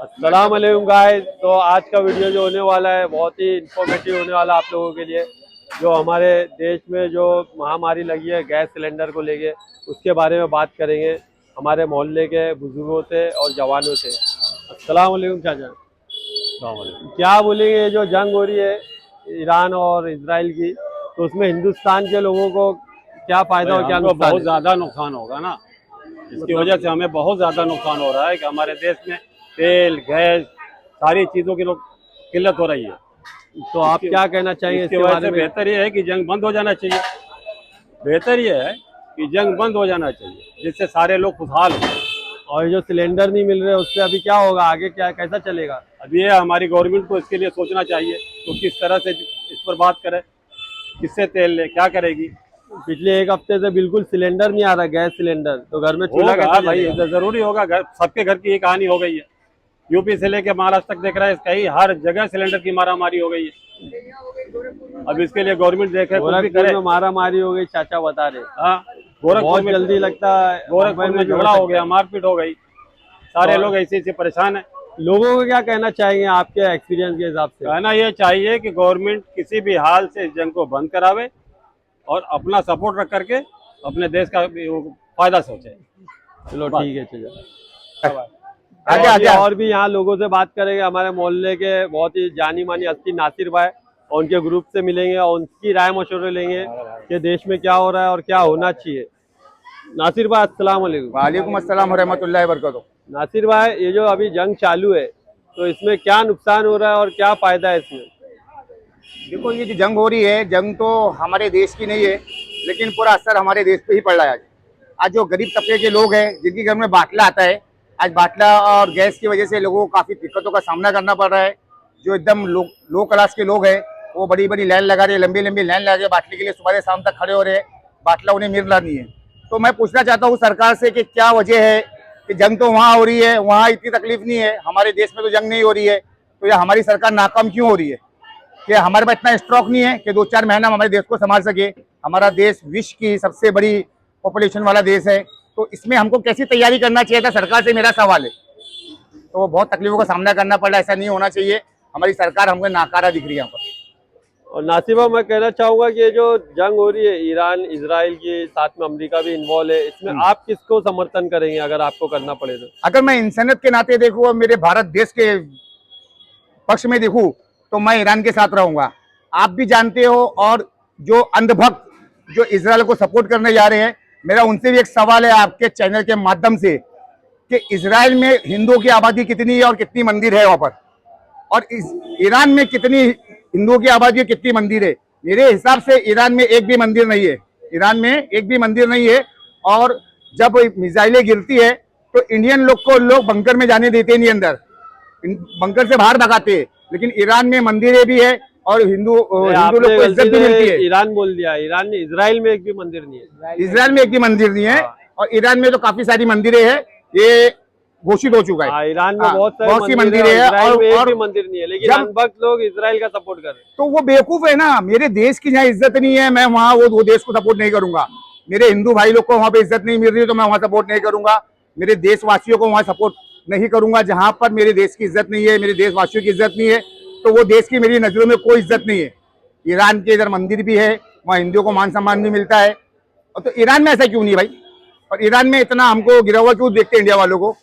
अस्सलाम वालेकुम गाइस। तो आज का वीडियो जो होने वाला है बहुत ही इंफॉर्मेटिव होने वाला आप लोगों के लिए। जो हमारे देश में जो महामारी लगी है गैस सिलेंडर को लेके, उसके बारे में बात करेंगे हमारे मोहल्ले के बुजुर्गों से और जवानों से। अस्सलाम वालेकुम चाचा। अस्सलाम वालेकुम। क्या बोलेंगे, ये जो जंग हो रही है ईरान और इसराइल की, तो उसमें हिंदुस्तान के लोगों को क्या फायदा भाई और क्या हमको नुकसान बहुत है? ज़्यादा नुकसान होगा ना। इसकी मतलब वजह से हमें बहुत ज़्यादा नुकसान हो रहा है कि हमारे देश में तेल गैस सारी चीज़ों की किल्लत हो रही है। तो आप इसकी क्या कहना चाहेंगे इसकी इसके वजह बारे से में? बेहतर ये है कि जंग बंद हो जाना चाहिए। बेहतर ये है कि जंग बंद हो जाना चाहिए, जिससे सारे लोग खुशहाल हों। और जो सिलेंडर नहीं मिल रहे उससे अभी क्या होगा, आगे क्या कैसा चलेगा? अब ये हमारी गवर्नमेंट को इसके लिए सोचना चाहिए तो किस तरह से इस पर बात करे, किससे तेल ले, क्या करेगी। पिछले एक हफ्ते से बिल्कुल सिलेंडर नहीं आ रहा, गैस सिलेंडर। तो घर में चूल्हा होगा कैसा भाई, जलेगा? ये जरूरी होगा। घर सबके घर की ये कहानी हो गई है। यूपी से लेके महाराष्ट्र तक देख रहा है, कहीं हर जगह सिलेंडर की मारामारी हो गई है। अब इसके लिए गवर्नमेंट देखे, कुछ भी गोरखपुर करे। में मारा मारी हो गई, चाचा बता रहे। हाँ, गोरखपुर बहुत में जल्दी लगता है मुंबई गोरखपुर में में भी हो झगड़ा हो सकता गया, है। मारपीट हो गई। सारे तो लोग ऐसे ऐसे परेशान है। लोगों को क्या कहना चाहेंगे आपके एक्सपीरियंस के हिसाब से? कहना ये चाहिए कि गवर्नमेंट किसी भी हाल से इस जंग को बंद करावे और अपना सपोर्ट रख करके अपने देश का भी वो फायदा सोचे। चलो बस। ठीक है चाचा। आगे और आगे और भी यहाँ लोगों से बात करेंगे। हमारे मोहल्ले के बहुत ही जानी मानी हस्ती नासिर भाई, और उनके ग्रुप से मिलेंगे और उनकी राय मशवरे लेंगे कि देश में क्या हो रहा है और क्या होना चाहिए। नासिर भाई अस्सलाम वालेकुम। वालेकुम अस्सलाम वरहमतुल्लाहि वबरकातुहू। नासिर भाई, ये जो अभी जंग चालू है तो इसमें क्या नुकसान हो रहा है और क्या फायदा है इसमें? देखो, ये जो जंग हो रही है, जंग तो हमारे देश की नहीं है, लेकिन पूरा असर हमारे देश पे ही पड़ रहा है। आज जो गरीब तबके के लोग हैं, जिनके घर में बाटला आता है, आज बाटला और गैस की वजह से लोगों को काफ़ी दिक्कतों का सामना करना पड़ रहा है। जो एकदम लो क्लास के लोग हैं, वो बड़ी बड़ी लाइन लगा रहे हैं, लंबी लंबी लाइन लगा के बाटले के लिए सुबह से शाम तक खड़े हो रहे हैं। बाटला उन्हें मिल रहा नहीं है। तो मैं पूछना चाहता हूँ सरकार से कि क्या वजह है कि जंग तो वहाँ हो रही है, वहाँ इतनी तकलीफ नहीं है, हमारे देश में तो जंग नहीं हो रही है, तो ये हमारी सरकार नाकाम क्यों हो रही है? कि हमारे पास इतना स्टॉक नहीं है कि 2-4 महीना हमारे देश को संभाल सके। हमारा देश विश्व की सबसे बड़ी पॉपुलेशन वाला देश है, तो इसमें हमको कैसी तैयारी करना चाहिए था, सरकार से मेरा सवाल है। तो वो बहुत तकलीफों का सामना करना पड़ रहा है, ऐसा नहीं होना चाहिए। हमारी सरकार हमको नाकारा दिख रही है यहाँ पर। और नासिर भाई, मैं कहना चाहूंगा कि ये जो जंग हो रही है ईरान इसराइल की, साथ में अमेरिका भी इन्वॉल्व है इसमें, आप किसको समर्थन करेंगे अगर आपको करना पड़े तो? अगर मैं इंसानियत के नाते देखूँ और मेरे भारत देश के पक्ष में देखूँ, तो मैं ईरान के साथ रहूंगा। आप भी जानते हो, और जो अंधभक्त जो इजराइल को सपोर्ट करने जा रहे हैं, मेरा उनसे भी एक सवाल है आपके चैनल के माध्यम से कि इजराइल में हिंदुओं की आबादी कितनी है और कितनी मंदिर है वहां पर, और ईरान में कितनी हिंदुओं की आबादी है, कितनी मंदिर है? मेरे हिसाब से ईरान में एक भी मंदिर नहीं है। ईरान में एक भी मंदिर नहीं है। और जब मिसाइलें गिरती है तो इंडियन लोग को लोग बंकर में जाने देते नहीं, अंदर बंकर से बाहर भगाते हैं। लेकिन ईरान में मंदिरें भी है और हिंदू लोग को इज्जत भी मिलती है। ईरान बोल दिया, ईरान ने, इसराइल में एक भी मंदिर नहीं है। इसराइल में एक भी मंदिर नहीं है। हाँ। और ईरान में तो काफी सारी मंदिरें हैं, ये घोषित हो चुका है। हाँ, ईरान में हाँ, बहुत सी मंदिर मंदिरें है, हैं। इसराइल में एक और भी मंदिर नहीं है, लेकिन जब अनभक्त लोग इसराइल का सपोर्ट कर रहे हैं। तो वो बेवकूफ है ना। मेरे देश की जहाँ इज्जत नहीं है, मैं वहाँ वो देश को सपोर्ट नहीं करूंगा। मेरे हिंदू भाई लोग को वहाँ पे इज्जत नहीं मिल रही है, तो मैं वहाँ सपोर्ट नहीं करूंगा। मेरे देशवासियों को वहाँ सपोर्ट नहीं करूंगा। जहाँ पर मेरे देश की इज्जत नहीं है, मेरे देशवासियों की इज्जत नहीं है, तो वो देश की मेरी नजरों में कोई इज्जत नहीं है। ईरान के इधर मंदिर भी है, वहाँ हिंदुओं को मान सम्मान भी मिलता है, और तो ईरान में ऐसा क्यों नहीं भाई? और ईरान में इतना हमको गिरा हुआ क्यों देखते इंडिया वालों को?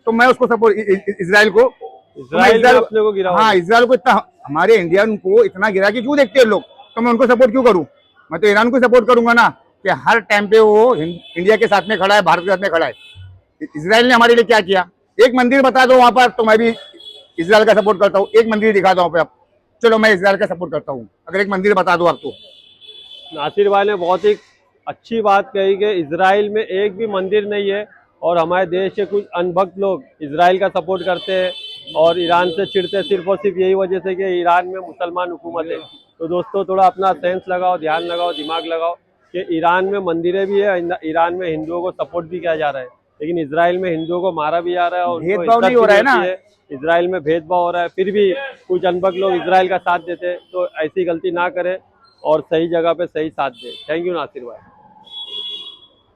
तो मैं उसको सपोर्ट, इसराइल को, इसराइल में अपने को गिरा हुआ हाँ, है। इसराइल को इतना, हमारे इंडियन को इतना गिरा के क्यों देखते हैं लोग? तो मैं उनको सपोर्ट क्यों करूं? मैं तो ईरान को सपोर्ट करूंगा ना, कि हर टाइम पे वो इंडिया के साथ में खड़ा है, भारत के साथ में खड़ा है। इसराइल ने हमारे लिए क्या किया? एक मंदिर बता दो वहां पर, तो मैं भी इसराइल का सपोर्ट करता हूँ। एक मंदिर दिखा दो वहां पे आप, चलो मैं इसराइल का सपोर्ट करता हूँ। अगर एक मंदिर बता दो आप तो। नासिर भाई ने बहुत ही अच्छी बात कही कि इसराइल में एक भी मंदिर नहीं है, और हमारे देश के कुछ अनभक्त लोग इसराइल का सपोर्ट करते हैं और ईरान से चिढ़ते सिर्फ और सिर्फ यही वजह से कि ईरान में मुसलमान हुकूमत है। तो दोस्तों, थोड़ा अपना सेंस लगाओ, ध्यान लगाओ, दिमाग लगाओ कि ईरान में मंदिरें भी है, ईरान में हिंदुओं को सपोर्ट भी किया जा रहा है, लेकिन इसराइल में हिंदुओं को मारा भी जा रहा है और उनको भेदभाव इज्जत नहीं हो भी रहा है मिलती ना। है। इसराइल में भेदभाव हो रहा है, फिर भी कुछ अनभक्त लोग इसराइल का साथ देते हैं। तो ऐसी गलती ना करें और सही जगह पे सही साथ दें। थैंक यू नासिर भाई।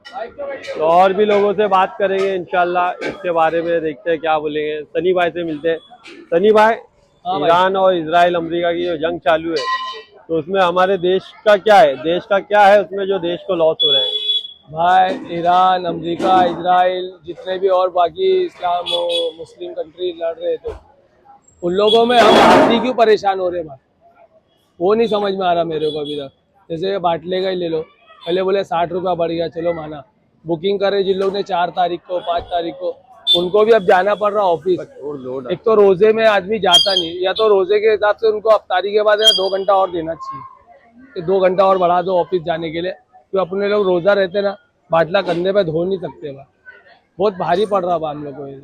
तो और भी लोगों से बात करेंगे इंशाल्लाह इसके बारे में, देखते हैं क्या बोलेंगे। सनी भाई से मिलते हैं। सनी भाई, हाँ भाई। ईरान और इजराइल अमेरिका की जो जंग चालू है, तो उसमें हमारे देश का क्या है, उसमें जो देश को लॉस हो रहे हैं? भाई ईरान, अमेरिका, इजराइल, जितने भी और बाकी इस्लाम और मुस्लिम कंट्री लड़ रहे थे, उन लोगों में हम भारतीय क्यों परेशान हो रहे हैं भाई, वो नहीं समझ में आ रहा मेरे को अभी तक। जैसे बाटले का ही ले लो, पहले बोले 60 रुपया बढ़ गया, चलो माना। बुकिंग करे जिन लोग ने 4 तारीख को, 5 तारीख को, उनको भी अब जाना पड़ रहा ऑफिस। एक तो रोजे में आदमी जाता नहीं, या तो रोजे के हिसाब से उनको अफ्तारी के बाद है 2 घंटा और देना चाहिए, कि 2 घंटा और बढ़ा दो ऑफिस जाने के लिए। तो अपने लोग रोजा रहते ना, बाटला कंधे पे धो नहीं सकते भाई, बहुत भारी पड़ रहा है हम लोग को ये।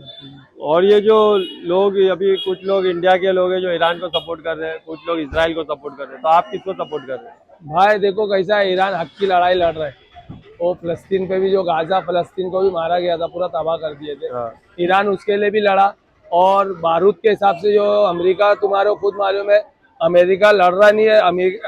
और ये जो लोग अभी, कुछ लोग इंडिया के लोग हैं जो ईरान को सपोर्ट कर रहे हैं, कुछ लोग इजराइल को सपोर्ट कर रहे हैं, तो आप किसको सपोर्ट कर रहे हैं? भाई देखो कैसा है, ईरान हक की लड़ाई लड़ रहा है। वो फलस्तीन पे भी, जो गाजा फलस्तीन को भी मारा गया था, पूरा तबाह कर दिए थे। ईरान उसके लिए भी लड़ा। और बारूद के हिसाब से जो अमेरिका, तुम्हारे खुद मालूम है, अमेरिका लड़ रहा नहीं है,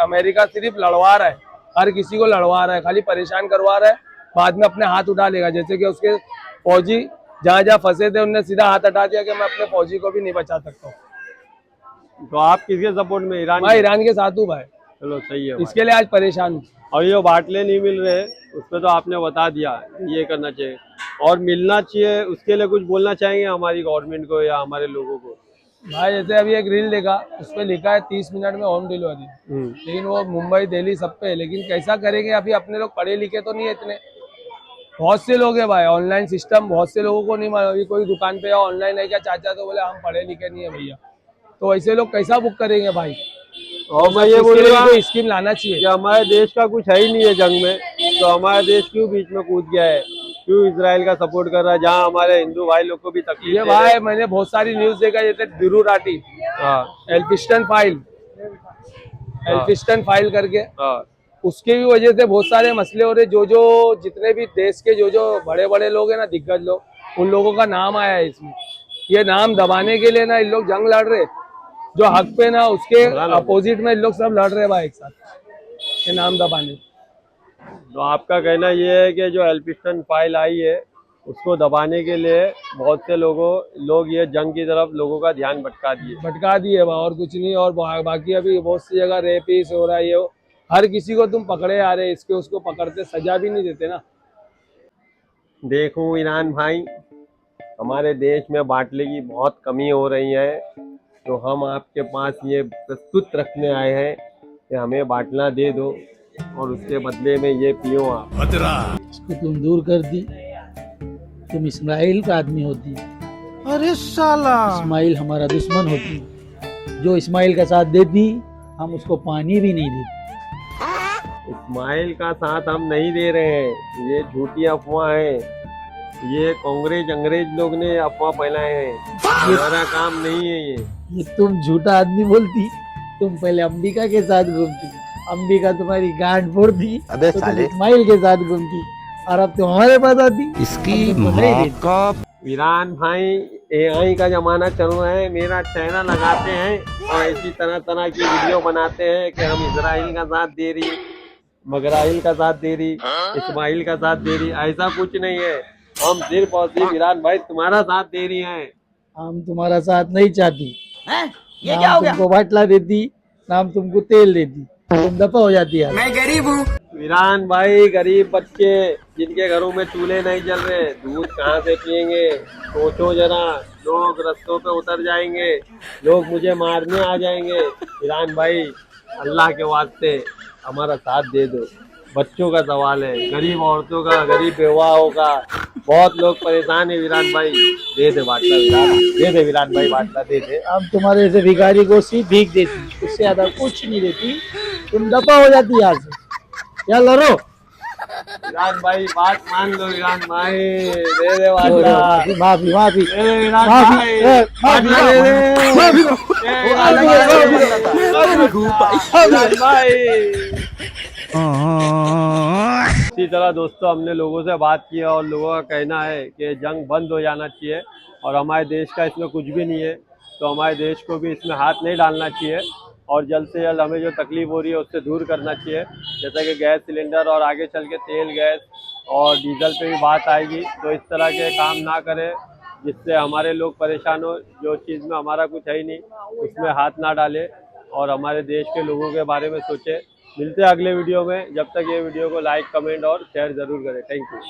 अमेरिका सिर्फ लड़वा रहा है, हर किसी को लड़वा रहा है, खाली परेशान करवा रहा है, बाद में अपने हाथ उठा लेगा। जैसे कि उसके फौजी जहाँ जहाँ फंसे थे, उनने सीधा हाथ हटा दिया कि मैं अपने फौजी को भी नहीं बचा सकता हूँ। तो आप किसके सपोर्ट में? ईरान? मैं ईरान के साथ हूँ भाई। चलो सही है भाई। इसके लिए आज परेशान हूँ। और ये बाटले नहीं मिल रहे, उस पर तो आपने बता दिया ये करना चाहिए और मिलना चाहिए। उसके लिए कुछ बोलना चाहेंगे हमारी गवर्नमेंट को या हमारे लोगों को? भाई जैसे अभी एक रील देखा, उस पर लिखा है 30 मिनट में होम डिलीवरी, लेकिन वो मुंबई, दिल्ली सब पे है। लेकिन कैसा करेंगे, अभी अपने लोग पढ़े लिखे तो नहीं है इतने। बहुत से लोग है भाई, ऑनलाइन सिस्टम बहुत से लोगों को नहीं मालूम। अभी कोई दुकान पे या ऑनलाइन है क्या चाचा, तो बोले हम पढ़े लिखे नहीं है भैया, तो ऐसे लोग कैसा बुक करेंगे भाई? और मैं ये बोल रहा हूँ स्कीम लाना चाहिए कि हमारे देश का कुछ है ही नहीं है जंग में, तो हमारा देश क्यों बीच में कूद गया है, क्यों इजराइल का सपोर्ट कर रहा है, जहाँ हमारे हिंदू भाई लोग को भी तकलीफ ये भाई। मैंने बहुत सारी न्यूज देखा, जैसे बिरू राठी, एल्फिस्टन फाइल करके, उसके भी वजह से बहुत सारे मसले हो रहे। जो जितने भी देश के जो बड़े बड़े लोग हैं ना, दिग्गज लोग, उन लोगों का नाम आया है इसमें। ये नाम दबाने के लिए ना इन लोग जंग लड़ रहे, जो हक पे ना उसके अपोजिट में इन लोग सब लड़ रहे भाई एक साथ, ये नाम दबाने। तो आपका कहना ये है कि जो एल्फिस्टन फाइल आई है उसको दबाने के लिए बहुत से लोग ये जंग की तरफ लोगों का ध्यान भटका दिए और कुछ नहीं। और बाकी अभी बहुत सी जगह रेपिस हो रहा है, ये हर किसी को तुम पकड़े आ रहे, इसके उसको पकड़ते, सजा भी नहीं देते ना। देखो ईरान भाई, हमारे देश में बाटले की बहुत कमी हो रही है, तो हम आपके पास ये प्रस्तुत रखने आए हैं कि हमें बाटला दे दो और उसके बदले में ये पियो आप। इसको तुम दूर कर दी, तुम इस्माइल का आदमी होती। अरे साला, इस्माइल हमारा दुश्मन होती। जो इस्माइल का साथ देती, हम उसको पानी भी नहीं देते। इस्माइल का साथ हम नहीं दे रहे हैं, ये झूठी अफवाह है, ये कांग्रेस अंग्रेज लोग ने अफवाह फैलाए हैं, हमारा काम नहीं है ये तुम झूठा आदमी बोलती। तुम पहले अंबिका के साथ घूमती, अंबिका तुम्हारी गांड फोड़ दी, तो तुम इस्माइल के साथ घूमती, और अब तुम हमारे पास आती। इसकी ईरान भाई, AI का जमाना चल रहा है, मेरा चैनल लगाते हैं और इसी तरह तरह की वीडियो बनाते हैं कि हम इजराइल का साथ दे रही, मगराइल का साथ दे रही, इस्माइल का साथ दे रही। ऐसा कुछ नहीं है, हम सिर्फ और सिर्फ ईरान भाई तुम्हारा साथ दे रही हैं। हम तुम्हारा साथ नहीं चाहती। ये क्या हो गया? तुमको बाटला देती, नाम तुमको तेल देती, तुम दफा हो जाती है। मैं गरीब हूँ। ईरान भाई, गरीब बच्चे जिनके घरों में चूल्हे नहीं जल रहे, दूध कहाँ से पियेंगे? सोचो जरा, लोग रास्तों पे उतर जाएंगे, लोग मुझे मारने आ जाएंगे। ईरान भाई, अल्लाह के वास्ते हमारा साथ दे दो। बच्चों का सवाल है, गरीब औरतों का, गरीब बेवाओं का, बहुत लोग परेशान है। वीरान भाई दे दे बाटला, दे दे वीरान भाई बाटला दे दे। हम तुम्हारे से भिखारी को सिर्फ भीख देती, उससे ज्यादा कुछ नहीं देती। तुम दफा हो जाती यहाँ से, या लड़ो। वीरान भाई बात मान लो, वीरान भाई दे दे बाटला। माफी माफी दे दे वीरान भाई, बाटला दे दे भाई। इसी तरह दोस्तों, हमने लोगों से बात की और लोगों का कहना है कि जंग बंद हो जाना चाहिए और हमारे देश का इसमें कुछ भी नहीं है, तो हमारे देश को भी इसमें हाथ नहीं डालना चाहिए और जल्द से जल्द हमें जो तकलीफ हो रही है उससे दूर करना चाहिए। जैसा कि गैस सिलेंडर और आगे चल के तेल, गैस और डीजल पे भी बात आएगी। तो इस तरह के काम ना करें जिससे हमारे लोग परेशान हो। जो चीज़ में हमारा कुछ है ही नहीं उसमें हाथ ना डालें और हमारे देश के लोगों के बारे में सोचें। मिलते हैं अगले वीडियो में। जब तक ये वीडियो को लाइक, कमेंट और शेयर ज़रूर करें। Thank you.